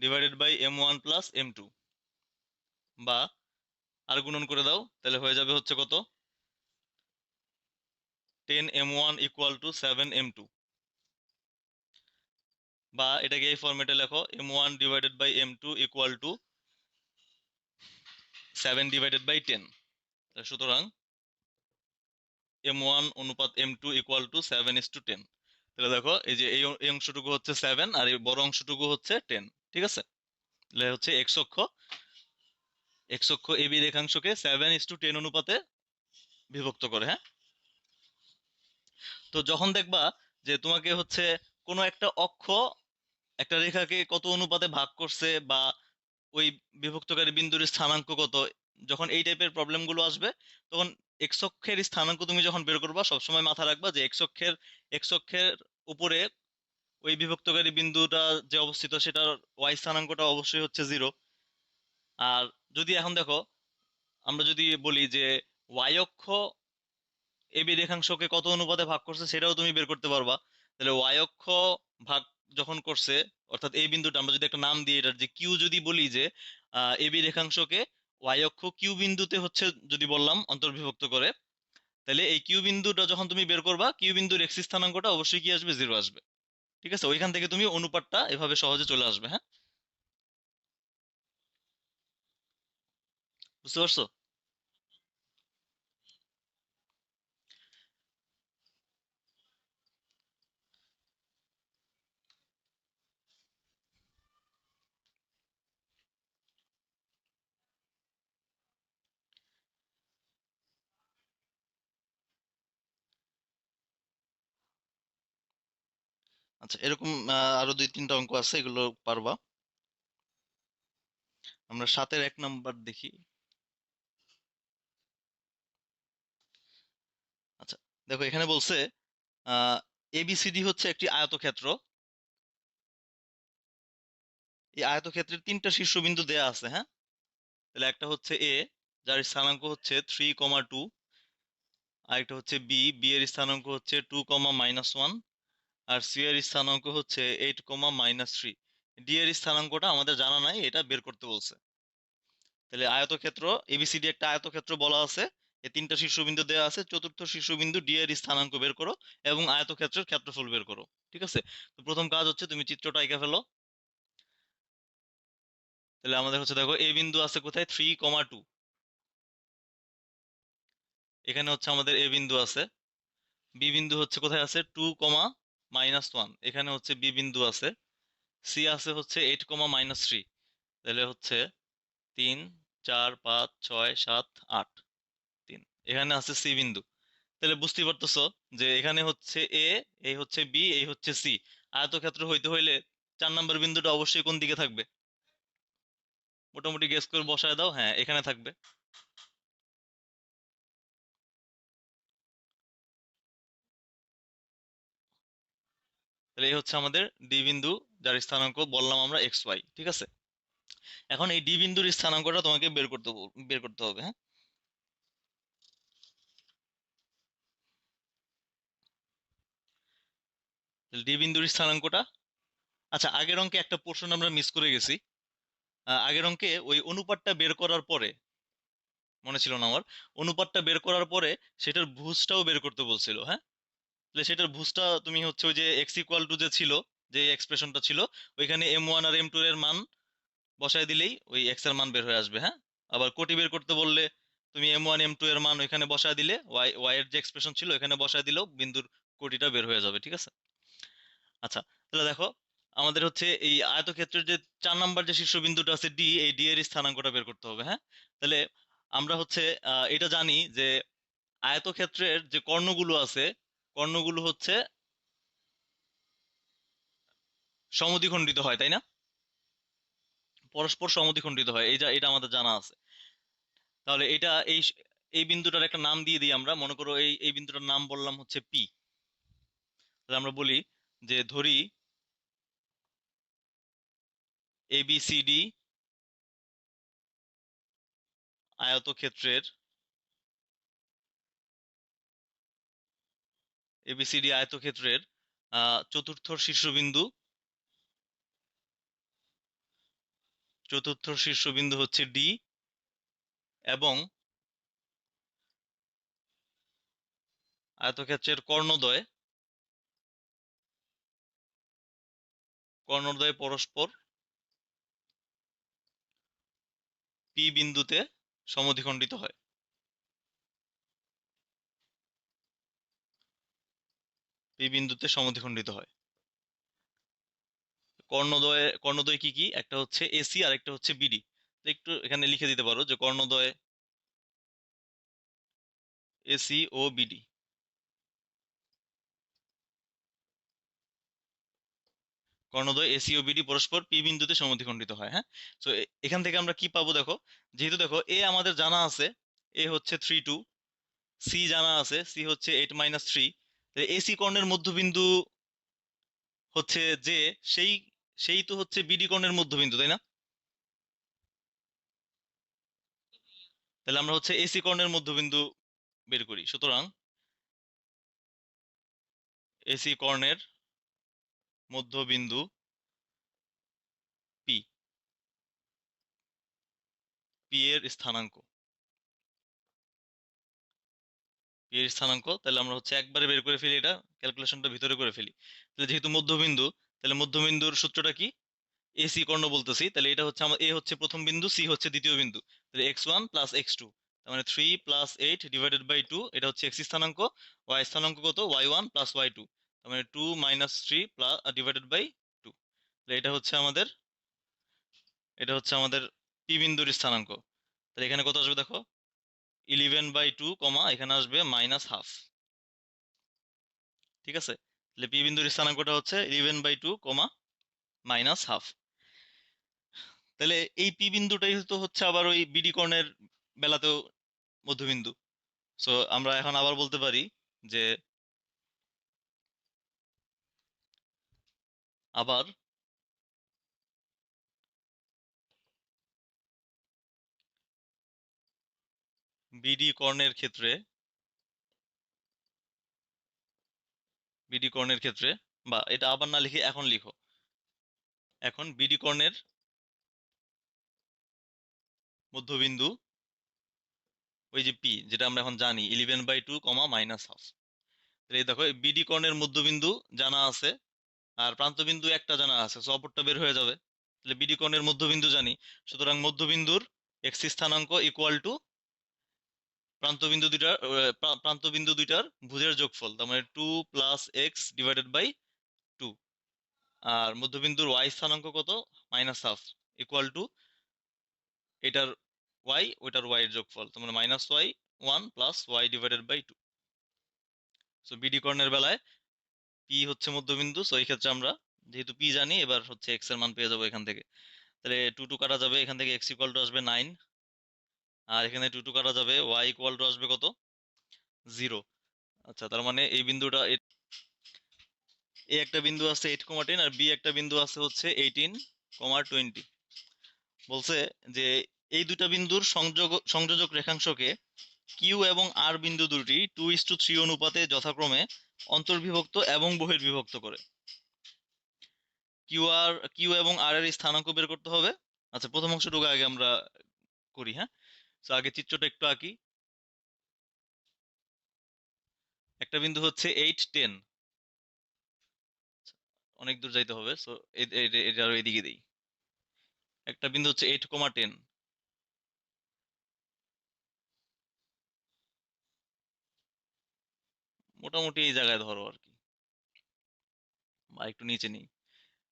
[SPEAKER 1] divided by m one plus m two, বা আর গুণন করে দাও, তাহলে হয়ে যাবে হচ্ছে কত, 10 m1 ইকুয়াল টু 7 m2, বা এটাকে এই ফরম্যাটে লেখো, m1 divided by m2 equal to 7/10। সুতরাং m1 অনুপাত m2 ইকুয়াল টু 7:10। তাহলে দেখো এই যে এই অংশটুকু হচ্ছে 7 আর এই বড় অংশটুকু হচ্ছে 10, ঠিক আছে। তাহলে হচ্ছে এক্স অক্ষ এবি রেখাংশকে 7:10 অনুপাতে বিভক্ত করে, হ্যাঁ। তো যখন দেখবা যে তোমাকে হচ্ছে কোনো একটা অক্ষ একটা রেখাকে কত অনুপাতে ভাগ করছে, বা ওই বিভক্তকারী বিন্দুর স্থানাঙ্ক কত, যখন এই টাইপের প্রবলেম গুলো আসবে, তখন এক্স অক্ষের স্থানাঙ্ক তুমি যখন বের করবা, সবসময় মাথা রাখবা যে এক্স অক্ষের উপরে ওই বিভক্তকারী বিন্দুটা যে অবস্থিত সেটার ওয়াই স্থানাঙ্কটা অবশ্যই হচ্ছে জিরো। আর যদি এখন দেখো, আমরা যদি বলি যে ওয়াই অক্ষ এবি রেখাংশকে কত অনুপাতে ভাগ করছে সেটাও তুমি বের করতে পারবা। তাহলে ওয়াই অক্ষ ভাগ যখন করছে, অর্থাৎ এই বিন্দুটা আমরা যদি একটা নাম দিই, এটার যে কিউ যদি বলি যে এবি রেখাংশকে ওয়াই অক্ষ কিউ বিন্দুতে হচ্ছে যদি বললাম অন্তর্বিভক্ত করে, তাহলে এই কিউ বিন্দুটা যখন তুমি বের করবা, কিউ বিন্দুর এক্স স্থানাঙ্কটা অবশ্যই কি আসবে, জিরো আসবে, ঠিক আছে। ওইখান থেকে তুমি অনুপাতটা এভাবে সহজে চলে আসবে, হ্যাঁ। বুঝতে পারছো? আচ্ছা, এরকম আরো 2-3টা অঙ্ক আছে, এগুলো পারবা। আমরা 7-এর 1 নাম্বার দেখি। আচ্ছা, দেখো এখানে বলছে এবিসিডি হচ্ছে একটি আয়তক্ষেত্র। এই আয়তক্ষেত্রের 3টা শীর্ষবিন্দু দেয়া আছে, হ্যাঁ। তাহলে একটা হচ্ছে এ, যার স্থানাঙ্ক হচ্ছে 3,2। আরেকটা হচ্ছে বি, বি এর স্থানাঙ্ক হচ্ছে 2,-1। আর সি এর স্থানাঙ্ক হচ্ছে 8,-3। ডি এর স্থানাঙ্কটা আমাদের জানা নাই, এটা বের করতে বলছে। তাহলে আয়তক্ষেত্র এবিসিডি একটা আয়তক্ষেত্র বলা আছে, এই 3টা শীর্ষবিন্দু দেওয়া আছে, চতুর্থ শীর্ষবিন্দু ডি এর স্থানাঙ্ক বের করো এবং আয়তক্ষেত্রের ক্ষেত্রফল বের করো। ঠিক আছে, তো প্রথম কাজ হচ্ছে তুমি চিত্রটা এঁকে ফেলো। তাহলে আমাদের হচ্ছে দেখো এ বিন্দু আছে কোথায়, 3,2। এখানে হচ্ছে আমাদের এ বিন্দু আছে। বি বিন্দু হচ্ছে কোথায় আছে, 2,-1। এখানে হচ্ছে বি বিন্দু আছে। সি আছে হচ্ছে 8,-3। তাহলে হচ্ছে 3, 4, 5, 6, 7, 8, 3। এখানে আছে সি বিন্দু। তাহলে বুঝতেই পারতেছো যে এখানে হচ্ছে এ, এই হচ্ছে বি, এই হচ্ছে সি। আয়তক্ষেত্র হইতে হইলে 4 নম্বর বিন্দুটা অবশ্যই কোন দিকে থাকবে? মোটামুটি গেস করে বসায় দাও, হ্যাঁ এখানে থাকবে। তাহলে এই হচ্ছে আমাদের ডি বিন্দু, যার স্থানাঙ্ক বললাম আমরা XY। ঠিক আছে, এখন এই ডি বিন্দুর স্থানাঙ্কটা তোমাকে বের করতে হবে, হ্যাঁ। ডি বিন্দুর স্থানাঙ্কটা, আচ্ছা আগের অঙ্কে একটা পোর্শন আমরা মিস করে গেছি। আগের অঙ্কে ওই অনুপাতটা বের করার পরে, মনে ছিল না আমার, অনুপাতটা বের করার পরে সেটার ভুজটাও বের করতে বলছিল, হ্যাঁ। তাহলে সেটার ভুজটা তুমি হচ্ছে ওই যে এক্স ইকুয়াল টু যে ছিল, যে এক্সপ্রেশনটা ছিল, ওইখানে M1 আর M2 এর মান বসায় দিলেই ওই এক্স এর মান বের হয়ে আসবে, হ্যাঁ। আবার কোটি বের করতে বললে তুমি M1 M2 এর মান ওইখানে বসায় দিলে, ওয়াই ওয়াই এর যে এক্সপ্রেশন ছিল এখানে বসায় দিলেও বিন্দুর কোটিটা বের হয়ে যাবে। ঠিক আছে, আচ্ছা তাহলে দেখো আমাদের হচ্ছে এই আয়তক্ষেত্রের যে 4 নাম্বার যে শীর্ষবিন্দুটা আছে ডি, এই ডি এর স্থানাঙ্কটা বের করতে হবে, হ্যাঁ। তাহলে আমরা হচ্ছে এটা জানি যে আয়তক্ষেত্রের যে কর্ণগুলো আছে, কর্ণগুলো হচ্ছে সমদ্বিখণ্ডিত হয়, তাই না? পরস্পর সমদ্বিখণ্ডিত হয়, এটা আমাদের জানা আছে। তাহলে এটা এই বিন্দুটার একটা নাম দিয়ে দিই আমরা, মনে করো এই বিন্দুটার নাম বললাম হচ্ছে পি। তাহলে আমরা বলি যে ধরি এবিসিডি আয়তক্ষেত্রের, এবিসিডি আয়তক্ষেত্রের চতুর্থ শীর্ষবিন্দু, চতুর্থ শীর্ষবিন্দু হচ্ছে ডি, এবং আয়তক্ষেত্রের কর্ণদ্বয়, কর্ণদ্বয় পরস্পর পি বিন্দুতে সমদ্বিখণ্ডিত হয়। পি বিন্দুতে সমদ্বিখণ্ডিত হয়। কর্ণদ্বয় কি কি, একটা হচ্ছে এসি আর একটা হচ্ছে বিডি। একটু এখানে লিখে দিতে পারো যে কর্ণদ্বয় এসি ও বিডি। কর্ণদ্বয় এসি ও বিডি পরস্পর পি বিন্দুতে সমদ্বিখণ্ডিত হয়, হ্যাঁ। তো এখান থেকে আমরা কি পাবো দেখো, যেহেতু দেখো এ আমাদের জানা আছে, এ হচ্ছে 3,2। সি জানা আছে, সি হচ্ছে 8-3। এসি কর্ণের মধ্যবিন্দু হচ্ছে যে, সেই সেই তো হচ্ছে বিডি কর্ণের মধ্যবিন্দু, তাই না? তাহলে আমরা হচ্ছে এসি কর্ণের মধ্যবিন্দু বের করি। সুতরাং এসি কর্ণের মধ্যবিন্দু পি, পি এর স্থানাঙ্ক, পি এর স্থানাঙ্ক তাহলে আমরা হচ্ছে একবারে বের করে ফেলি, এটা ক্যালকুলেশনটা ভিতরে করে ফেলি। তাহলে যেহেতু মধ্যবিন্দু, তাহলে মধ্যবিন্দুর সূত্রটা কি, এসি কর্ণ বলতেছি, তাহলে এটা হচ্ছে আমার এ হচ্ছে প্রথম বিন্দু, সি হচ্ছে দ্বিতীয় বিন্দু। তাহলে x1 + x2, তার মানে 3 + 8/2, এটা হচ্ছে এক্স স্থানাঙ্ক। ওয়াই স্থানাঙ্ক কত, y1 + y2, তার মানে 2 - 3 ডিভাইডেড বাই 2। তাহলে এটা হচ্ছে আমাদের পি বিন্দুর স্থানাঙ্ক। তাহলে এখানে কত আসবে দেখো, 11/2, এখানে আসবে -1/2। ঠিক আছে, তাহলে পি বিন্দুর স্থানাঙ্কটা হচ্ছে 11/2 কমা মাইনাস হাফ। তাহলে এই পি বিন্দুটাই তো হচ্ছে আবার ওই বিডি কর্ণের বেলাতেও মধ্যবিন্দু। সো আমরা এখন আবার বলতে পারি যে আবার বিডি কর্ণের ক্ষেত্রে বিডি কর্ণের ক্ষেত্রে বা এটা আবার না লিখে এখন লিখো, এখন বিডি কর্ণের মধ্যবিন্দু ওই যে পি, যেটা আমরা এখন জানি 11/2 কমা মাইনাস হাফ। তাহলে এই দেখো বিডি কর্ণের মধ্যবিন্দু জানা আছে আর প্রান্তবিন্দু একটা জানা আছে, সো অপরটা বের হয়ে যাবে। তাহলে বিডি কর্ণের মধ্যবিন্দু জানি, সুতরাং মধ্যবিন্দুর এক্স স্থানাঙ্ক ইকুয়াল টু প্রান্তবিন্দু দুইটার ভুজের যোগফল, তার মানে 2 + x/2। আর মধ্যবিন্দুর ওয়াই স্থানাঙ্ক কত, -হাফ, ইকুয়াল টু এটার ওয়াই ওইটার ওয়াই এর যোগফল, তার মানে -y1 + y/2। সো বিডি কর্ণের বেলায় পি হচ্ছে মধ্যবিন্দু, সো এই ক্ষেত্রে আমরা যেহেতু পি জানি, এবার হচ্ছে এক্স এর মান পেয়ে যাবো এখান থেকে। তাহলে 2 কাটা যাবে, এখান থেকে এক্স ইকুয়াল টু আসবে 9, আর এখানে 2 কাটা যাবে, ওয়াই ইকুয়াল টু আসবে কত, 0। আচ্ছা, তার মানে এই বিন্দুটা এ একটা বিন্দু আছে 8,10 আর বি একটা বিন্দু আছে হচ্ছে 18,20। বলছে যে এই দুটা বিন্দুর সংযোজক রেখাংশকে কিউ এবং আর বিন্দু দুটি 2:3 অনুপাতে যথাক্রমে অন্তর্বিভক্ত এবং বহির্বিভক্ত করে। কিউ এবং আর এর স্থানাঙ্ক বের করতে হবে। আচ্ছা, প্রথম অংশটুকু আগে আমরা করি, হ্যাঁ। তো আগে চিত্রটা একটু আঁকি। একটা বিন্দু হচ্ছে 8, 10, অনেক দূর যাইতে হবে, সো এটা আরো এদিকে দিই। একটা বিন্দু হচ্ছে 8,10, মোটামুটি এই জায়গায় ধরো আর কি, বা একটু নিচে নিই।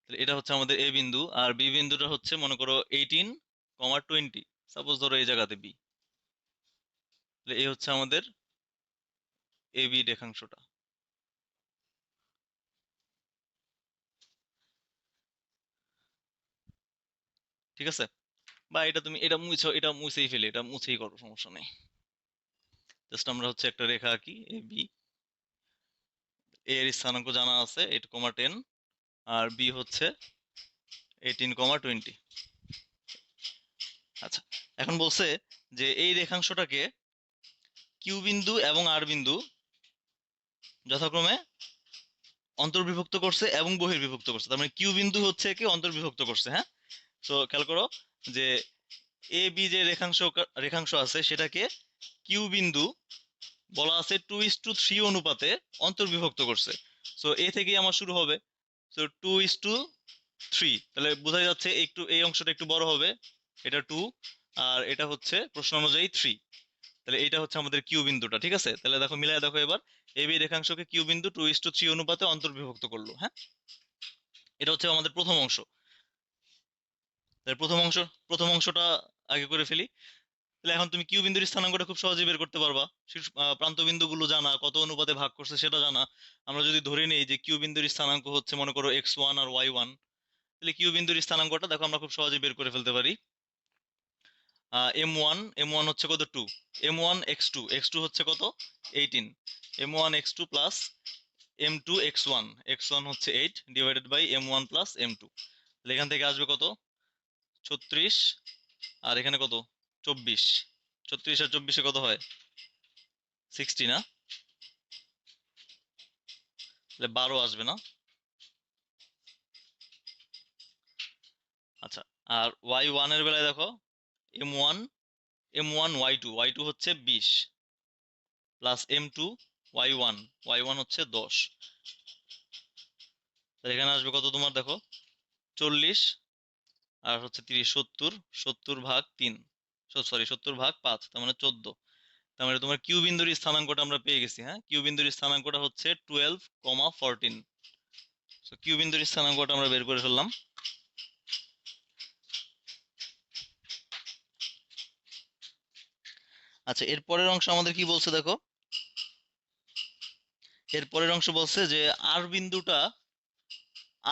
[SPEAKER 1] তাহলে এটা হচ্ছে আমাদের এ বিন্দু, আর বি বিন্দুটা হচ্ছে মনে করো 18,20, সাপোজ ধরো এই জায়গাতে বি। তাহলে এই হচ্ছে আমাদের এ বি রেখাংশটা। ঠিক আছে, বা এটা তুমি এটা মুছো, এটা মুছেই ফেলে, এটা মুছেই করো, সমস্যা নেই। জাস্ট আমরা হচ্ছে একটা রেখা আঁকি এ বি। এ এর স্থানাঙ্ক জানা আছে 8,10, আর বি হচ্ছে 18,20। আচ্ছা, এখন বলছে যে এই রেখাংশটাকে কিউ বিন্দু এবং আর বিন্দু যথাক্রমে অন্তর্বিভক্ত করছে এবং বহির্বিভক্ত করছে, তার মানে কিউ বিন্দু হচ্ছে একে অন্তর্বিভক্ত করছে, হ্যাঁ। তো খেয়াল করো যে এ বি যে রেখাংশ আছে সেটাকে কিউ বিন্দু বলা আছে 2:3 অনুপাতে অন্তর্বিভক্ত করছে। সো এ থেকেই আমার শুরু হবে, সো 2:3, তাহলে বোঝা যাচ্ছে একটু এই অংশটা একটু বড় হবে, এটা 2 আর এটা হচ্ছে প্রশ্ন অনুযায়ী 3। তাহলে এটা হচ্ছে আমাদের কিউ বিন্দুটা, ঠিক আছে। তাহলে দেখো মিলাই দেখো এবার, এ বি রেখাংশকে কিউ বিন্দু 2:3 অনুপাতে অন্তর্বিভক্ত করলো, হ্যাঁ। এটা হচ্ছে আমাদের প্রথম অংশ। তাহলে প্রথম অংশটা আগে করে ফেলি। তাহলে এখন তুমি কিউ বিন্দুর স্থানাঙ্কটা খুব সহজেই বের করতে পারবা। প্রান্ত বিন্দুগুলো জানা, কত অনুপাতে ভাগ করছে সেটা জানা। আমরা যদি ধরে নিই যে কিউ বিন্দুর স্থানাঙ্ক হচ্ছে মনে করো x1 আর y1, তাহলে কিউ বিন্দুর স্থানাঙ্কটা দেখো আমরা খুব সহজেই বের করে ফেলতে পারি। এম ওয়ান হচ্ছে কত, 2, এম ওয়ান এক্স টু হচ্ছে কত, 18, m one x two plus m two x one হচ্ছে 8/এম ওয়ান প্লাস এম টু। তাহলে এখান থেকে আসবে কত, 36, আর এখানে কত, 24। 36 আর 24 কত হয়, 60 না, তাহলে 12 আসবে না। আচ্ছা, আর y1 এর বেলায় দেখো, m one m one y two হচ্ছে 20 plus m two y one হচ্ছে 10। তাহলে এখানে আসবে কত তোমার, দেখো 40 আর হচ্ছে 30, 70, 70/3, সরি 70/5, তার মানে 14। তার মানে তোমার কিউ বিন্দুর স্থানাঙ্কটা আমরা পেয়ে গেছি, হ্যাঁ। কিউ বিন্দুর স্থানাঙ্কটা হচ্ছে 12,14। তো কিউ বিন্দুর স্থানাঙ্কটা আমরা বের করে ফেললাম। আচ্ছা, এর পরের অংশ আমাদের কি বলছে দেখো, এর পরের অংশ বলছে যে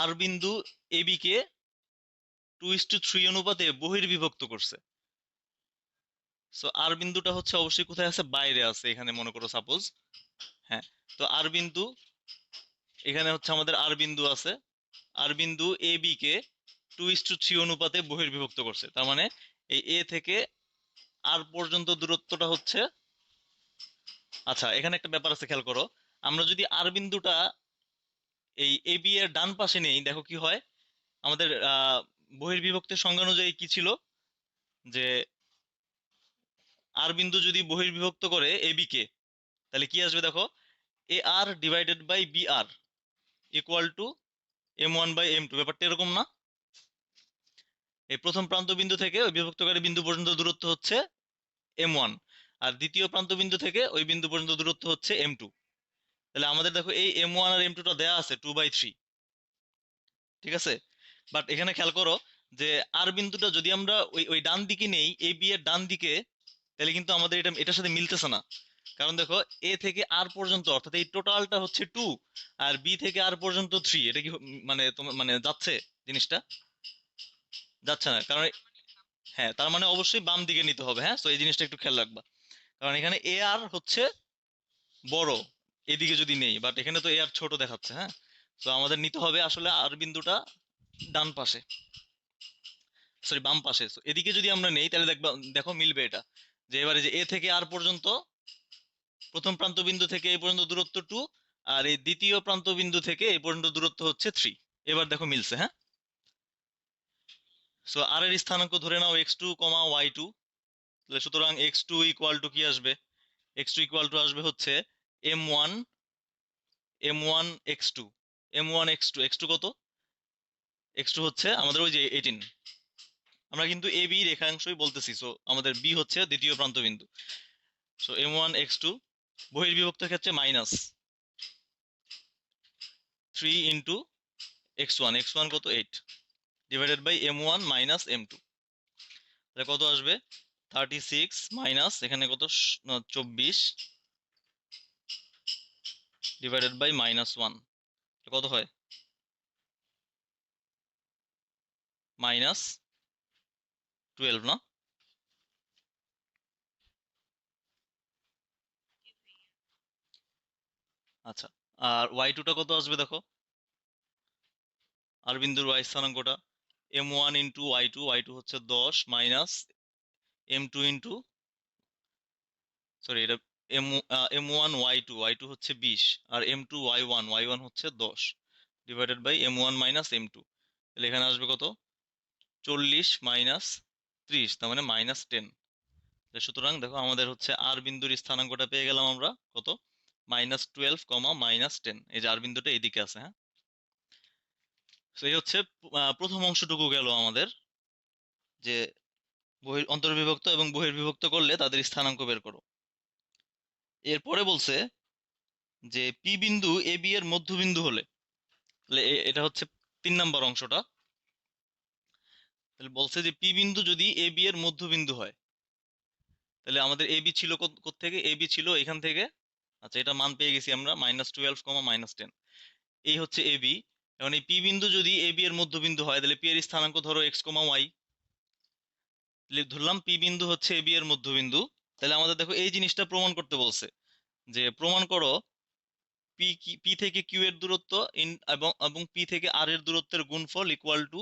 [SPEAKER 1] আর বিন্দু এবি কে 2:3 অনুপাতে বহির্বিভক্ত করছে। সো আর বিন্দুটা হচ্ছে অবশ্যই কোথায় আছে, বাইরে আছে, এখানে মনে করো সাপোজ। হ্যাঁ, তো আর বিন্দু, এখানে হচ্ছে আমাদের আর বিন্দু আছে, আর বিন্দু এ বি কে 2:3 অনুপাতে বহির্বিভক্ত করছে। তার মানে এই এ থেকে আর পর্যন্ত দূরত্বটা হচ্ছে, আচ্ছা এখানে একটা ব্যাপার আছে খেয়াল করো, আমরা যদি আর বিন্দুটা এই এ বি এর ডান পাশে নেই, দেখো কি হয় আমাদের বহির্বিভক্তের সংজ্ঞা অনুযায়ী কি ছিল, যে আর বিন্দু যদি বহির্বিভক্ত করে এ বি কে, তাহলে কি আসবে দেখো, A R divided by B R equal to M1/M2। ব্যাপারটা এরকম না? এই প্রথম প্রান্ত বিন্দু থেকে ওই বিভক্তকারী বিন্দু পর্যন্ত দূরত্ব হচ্ছে M1, আর দ্বিতীয় প্রান্ত বিন্দু থেকে ওই বিন্দু পর্যন্ত দূরত্ব হচ্ছে M2। তাহলে আমাদের দেখো এই M1 আর M2 টা দেয়া আছে 2/3, ঠিক আছে। বাট এখানে খেয়াল করো যে আর বিন্দুটা যদি আমরা ওই ওই ডান দিকে নেই, এ বি এর ডান দিকে, তাহলে কিন্তু আমাদের এটার সাথে মিলতেছে না। কারণ দেখো এ থেকে আর পর্যন্ত অর্থাৎ এই টোটালটা হচ্ছে 2, আর বি থেকে আর পর্যন্ত 3। এটা কি মানে তোমার মানে যাচ্ছে জিনিসটা? যাচ্ছে না, কারণ হ্যাঁ, তার মানে অবশ্যই বাম দিকে নিতে হবে। হ্যাঁ, তো এই জিনিসটা একটু খেয়াল রাখবা, কারণ এখানে এ আর হচ্ছে বড় এদিকে যদি নেই, বাট এখানে তো এ আর ছোট দেখাচ্ছে। হ্যাঁ, তো আমাদের নিতে হবে আসলে আর বিন্দুটা ডান পাশে, সরি বাম পাশে। So, এদিকে যদি আমরা নেই তাহলে দেখবা, দেখো মিলবে এটা, যে এবারে যে এ থেকে আর পর্যন্ত প্রথম প্রান্ত বিন্দু থেকে এই পর্যন্ত দূরত্ব 2, আর এই দ্বিতীয় প্রান্ত বিন্দু থেকে এই পর্যন্ত দূরত্ব হচ্ছে 3। এবার দেখো মিলছে। হ্যাঁ, সো আর এর স্থানাঙ্ক ধরে নাও x2, y2। তাহলে সুতরাং x2 ইকুয়াল টু কি আসবে, x2 ইকুয়াল টু আসবে হচ্ছে m1 m1 x2 m1 x2 x2 কত, x2 হচ্ছে আমাদের ওই যে 18। আমরা কিন্তু এ বি রেখাংশই বলতেছি, সো আমাদের বি হচ্ছে দ্বিতীয় প্রান্ত বিন্দু। সো m1 x2 বহির্বিভক্ত ক্ষেত্রে মাইনাস 3 ইন্টু x1, x1 কত 8, divided by m1 minus m2। তাহলে কত আসবে, 36 মাইনাস এখানে কত 24 ডিভাইডেড বাই -1, কত হয়, -12 না? আচ্ছা, আর y2 টা কত আসবে দেখো, আর বিন্দুর y স্থানাঙ্কটা m1 into y2, y2 হচ্ছে 10 মাইনাস m2 ইন্টু, সরি এটা m1 y2, y2 হচ্ছে 20, আর m2 y1, y1 হচ্ছে 10 divided by m1 minus m2। তাহলে এখানে আসবে কত, 40 মাইনাস 30, তার মানে -10। সুতরাং দেখো আমাদের হচ্ছে আর বিন্দুর স্থানাঙ্কটা পেয়ে গেলাম আমরা কত, -12 -10। এই যে আর বিন্দুটা এইদিকে আছে। হ্যাঁ, তো এই হচ্ছে প্রথম অংশটুকু গেল আমাদের, যে অন্তর্বিভক্ত এবং বহির্বিভক্ত করলে তাদের স্থানাঙ্ক বের করো। এরপরে বলছে যে পি বিন্দু এ বি এর মধ্যবিন্দু হলে, তাহলে এটা হচ্ছে 3 নম্বর অংশটা। তাহলে বলছে যে পি বিন্দু যদি এ বি এর মধ্যবিন্দু হয়, তাহলে আমাদের এ বি ছিল থেকে, এ বি ছিল এখান থেকে। আচ্ছা, এটা মান পেয়ে গেছি আমরা, -12 -10। এই হচ্ছে এ বি। এখন এই পি বিন্দু যদি এ বি এর মধ্যবিন্দু হয়, তাহলে পি এর স্থানাঙ্ক ধরো এক্স কমা ওয়াই। ধরলাম পি বিন্দু হচ্ছে এ বি এর মধ্যবিন্দু। তাহলে আমাদের দেখো এই জিনিসটা প্রমাণ করতে বলছে, যে প্রমাণ করো পি পি থেকে কিউ এর দূরত্ব এবং এবং পি থেকে আর এর দূরত্বের গুণফল ইকুয়াল টু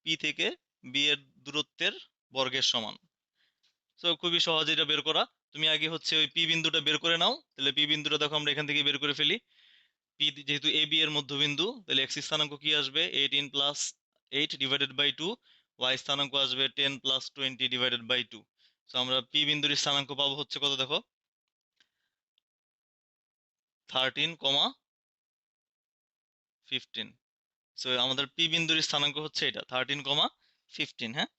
[SPEAKER 1] পি থেকে বি এর দূরত্বের বর্গের সমান। তো খুবই সহজ এটা বের করা। তুমি আগে হচ্ছে ওই পি বিন্দুটা বের করে নাও। তাহলে পি বিন্দুটা দেখো আমরা এখান থেকে বের করে ফেলি। পি যেহেতু এ বি এর মধ্যবিন্দু, তাহলে এক্স স্থানাঙ্ক কি আসবে, 18 + 8 ডিভাইডেড বাই 2, ওয়াই স্থানাঙ্ক আসবে 10 + 20 ডিভাইডেড বাই 2। তো আমরা পি বিন্দুর স্থানাঙ্ক পাবো হচ্ছে কত দেখো, 13,15। সো আমাদের পি বিন্দুর স্থানাঙ্ক হচ্ছে এটা 13,15। হ্যাঁ,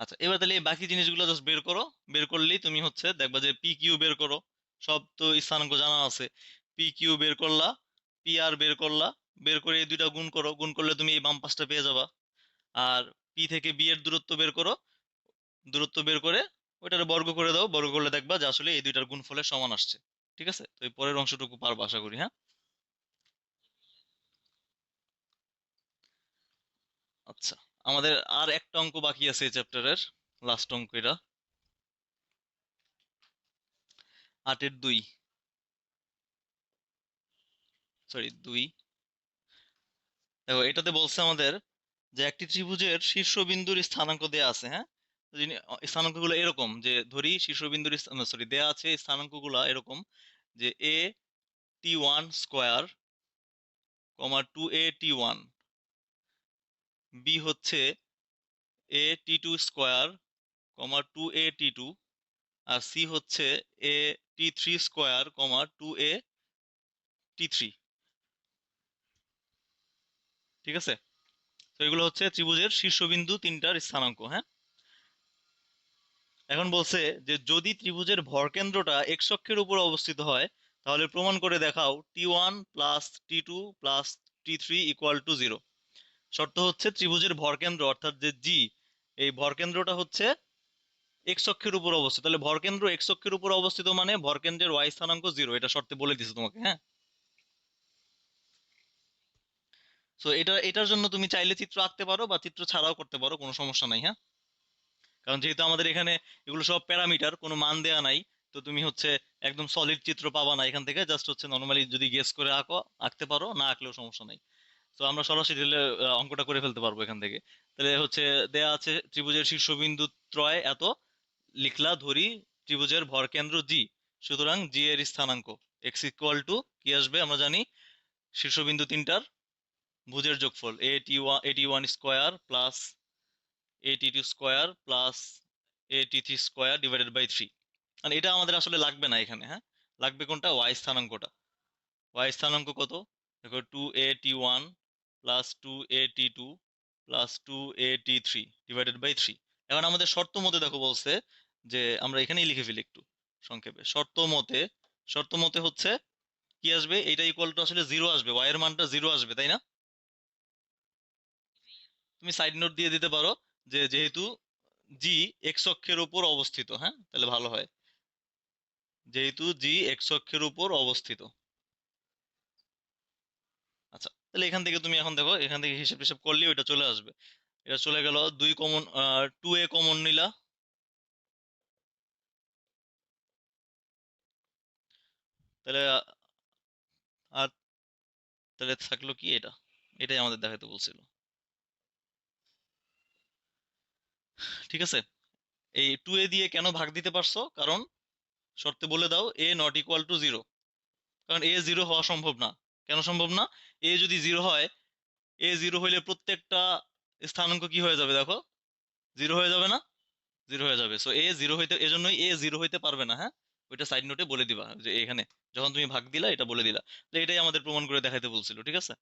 [SPEAKER 1] আচ্ছা এবার তাহলে এই বাকি জিনিসগুলো জাস্ট বের করো। বের করলেই তুমি হচ্ছে দেখবা যে পি কিউ বের করো। সব তো স্থানাঙ্ক জানা আছে। পি কিউ বের করলা, পি আর বের করলা, বের করে এই দুইটা গুণ করো, গুণ করলে তুমি এই বাম পাশটা পেয়ে যাবা। আর পি থেকে বি এর দূরত্ব বের করো, দূরত্ব বের করে ওইটার বর্গ করে দাও, বর্গ করলে দেখবা যে আসলে এই দুইটার গুণফলের সমান আসছে। ঠিক আছে, তো এই পরের অংশটুকু পারবা আশা করি। হ্যাঁ, আচ্ছা, আমাদের আর একটা অঙ্ক বাকি আছে এই চ্যাপ্টারের, লাস্ট অঙ্ক এটা, 8-এর 2, সরি 2। দেখো এটাতে বলছে আমাদের যে একটি ত্রিভুজের শীর্ষবিন্দুর স্থানাঙ্ক দেয়া আছে। হ্যাঁ, তো স্থানাঙ্কগুলো এরকম, যে ধরি শীর্ষবিন্দুর সরি দেয়া আছে স্থানাঙ্কগুলো এরকম, যে a t1 square, 2a t1, B হচ্ছে a t2 square, 2a t2, আর সি হচ্ছে a t3 square, 2a t3। ঠিক আছে, তো এগুলো হচ্ছে ত্রিভুজের শীর্ষবিন্দু তিনটার স্থানাঙ্ক। হ্যাঁ, এখন বলছে যে যদি ত্রিভুজের ভরকেন্দ্রটা এক্স অক্ষের উপর অবস্থিত হয়, তাহলে প্রমাণ করে দেখাও t1 + t2 + t3 = 0। শর্ত হচ্ছে ত্রিভুজের ভরকেন্দ্র অর্থাৎ যে জি, এই ভরকেন্দ্রটা হচ্ছে এক্স অক্ষের উপর অবস্থিত। তাহলে ভরকেন্দ্র এক্স অক্ষের উপর অবস্থিত মানে ভরকেন্দ্রের ওয়াই স্থানাঙ্ক 0, এটা শর্তে বলে দিছে তোমাকে। হ্যাঁ, তো এটার জন্য তুমি চাইলে চিত্র আঁকতে পারো বা চিত্র ছাড়াও করতে পারো, কোনো সমস্যা নাই। হ্যাঁ, কারণ যেহেতু আমাদের এখানে এগুলো সব প্যারামিটার, কোনো মান দেয়া নাই, তো তুমি হচ্ছে একদম সলিড চিত্র পাবা না এখান থেকে। জাস্ট হচ্ছে নর্মালি যদি গেস করে আঁকতে পারো, না আঁকলেও সমস্যা নাই। তো আমরা সরাসরি তাহলে অঙ্কটা করে ফেলতে পারবো এখান থেকে। তাহলে হচ্ছে দেয়া আছে ত্রিভুজের শীর্ষবিন্দু ত্রয় এত, লিখলা ধরি ত্রিভুজের ভরকেন্দ্র জি, সুতরাং জি এর স্থানাঙ্ক এক্স ইকুয়াল টু কি আসবে আমরা জানি, শীর্ষবিন্দু তিনটার ভুজের যোগফল a t1 square + a t2 square + a t3 square ÷ 3। মানে এটা আমাদের আসলে লাগবে না এখানে। হ্যাঁ, লাগবে কোনটা, ওয়াই স্থানাঙ্কটা। ওয়াই স্থানাঙ্ক কত, দেখো 2a t1 + 2a t2 + 2a t3 এখন আমাদের শর্ত মতে দেখো বলছে যে, আমরা এখানেই লিখে ফেলি একটু সংক্ষেপে। শর্ত মতে হচ্ছে কি আসবে, এটা ইকুয়াল টু আসলে 0 আসবে, ওয়াই এর মানটা 0 আসবে, তাই না? তুমি সাইড নোট দিয়ে দিতে পারো যে যেহেতু জি এক্স অক্ষের উপর অবস্থিত। হ্যাঁ, তাহলে ভালো হয়, যেহেতু জি এক্স অক্ষের উপর অবস্থিত। আচ্ছা, তাহলে এখান থেকে তুমি এখন দেখো, এখান থেকে হিসাব টিসাব করলে ওইটা চলে আসবে। এটা চলে গেল, 2 কমন, 2a কমন নিলা, তাহলে আর তাহলে থাকলো কি এটা, এটাই আমাদের দেখাতে বলছিল। ঠিক আছে, এই 2a দিয়ে কেন ভাগ দিতে পারছো, কারণ শর্তে বলে দাও a ≠ 0, কারণ a 0 হওয়া সম্ভব না। কেন সম্ভব না, এ যদি 0 হয়, a 0 হইলে প্রত্যেকটা স্থানাঙ্ক কি হয়ে যাবে দেখো, 0 হয়ে যাবে না, 0 হয়ে যাবে। সো a 0 হইতে, এজন্যই a 0 হইতে পারবে না। হ্যাঁ, ওইটা সাইড নোটে বলে দিবা যে এখানে যখন তুমি ভাগ দিলা এটা বলে দিলা। তো এটাই আমাদের প্রমাণ করে দেখাইতে বলছিল। ঠিক আছে।